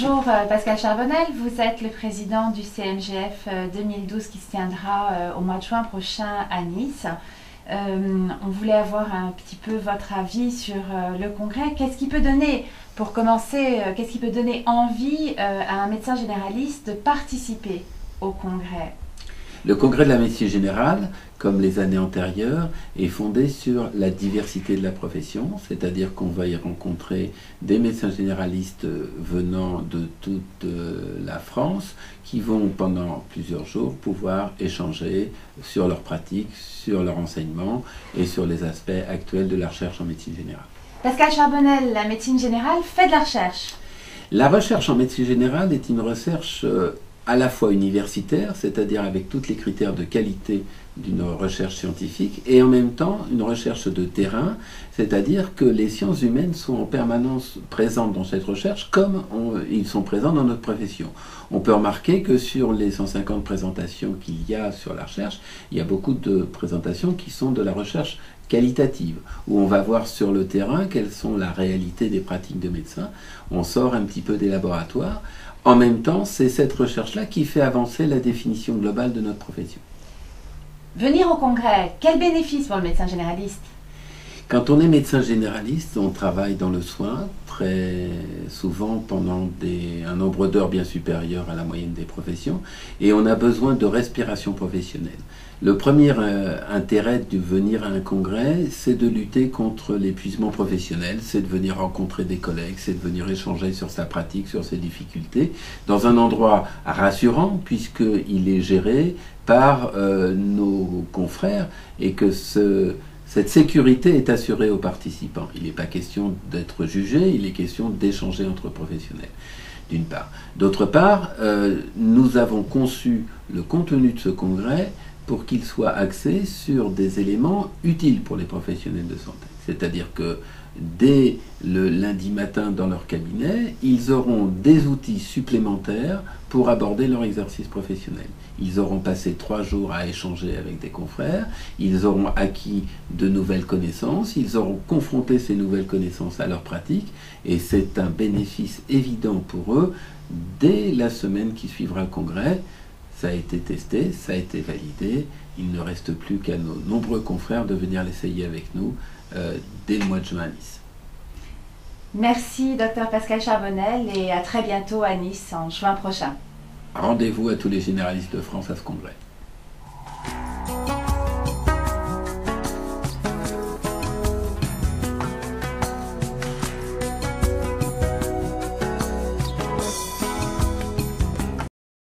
Bonjour Pascal Charbonnel, vous êtes le président du CMGF 2012 qui se tiendra au mois de juin prochain à Nice. On voulait avoir un petit peu votre avis sur le congrès. Qu'est-ce qui peut donner, pour commencer, qu'est-ce qui peut donner envie à un médecin généraliste de participer au congrès? Le congrès de la médecine générale, comme les années antérieures, est fondé sur la diversité de la profession, c'est-à-dire qu'on va y rencontrer des médecins généralistes venant de toute la France qui vont pendant plusieurs jours pouvoir échanger sur leur pratique, sur leur enseignement et sur les aspects actuels de la recherche en médecine générale. Pascal Charbonnel, la médecine générale fait de la recherche. La recherche en médecine générale est une recherche à la fois universitaire, c'est-à-dire avec tous les critères de qualité d'une recherche scientifique, et en même temps une recherche de terrain, c'est-à-dire que les sciences humaines sont en permanence présentes dans cette recherche comme ils sont présents dans notre profession. On peut remarquer que sur les 150 présentations qu'il y a sur la recherche, il y a beaucoup de présentations qui sont de la recherche qualitative, où on va voir sur le terrain quelles sont la réalité des pratiques de médecins. On sort un petit peu des laboratoires. En même temps, c'est cette recherche-là qui fait avancer la définition globale de notre profession. Venir au congrès, quel bénéfice pour le médecin généraliste? Quand on est médecin généraliste, on travaille dans le soin, très souvent pendant un nombre d'heures bien supérieur à la moyenne des professions, et on a besoin de respiration professionnelle. Le premier intérêt de venir à un congrès, c'est de lutter contre l'épuisement professionnel, c'est de venir rencontrer des collègues, c'est de venir échanger sur sa pratique, sur ses difficultés, dans un endroit rassurant, puisqu'il est géré par nos confrères, et que cette sécurité est assurée aux participants. Il n'est pas question d'être jugé, il est question d'échanger entre professionnels, d'une part. D'autre part, nous avons conçu le contenu de ce congrès pour qu'il soit axé sur des éléments utiles pour les professionnels de santé. C'est-à-dire que dès le lundi matin dans leur cabinet, ils auront des outils supplémentaires pour aborder leur exercice professionnel. Ils auront passé 3 jours à échanger avec des confrères, ils auront acquis de nouvelles connaissances, ils auront confronté ces nouvelles connaissances à leur pratique, et c'est un bénéfice évident pour eux dès la semaine qui suivra le congrès. Ça a été testé, ça a été validé, il ne reste plus qu'à nos nombreux confrères de venir l'essayer avec nous dès le mois de juin à Nice. Merci Dr Pascal Charbonnel et à très bientôt à Nice en juin prochain. Rendez-vous à tous les généralistes de France à ce congrès.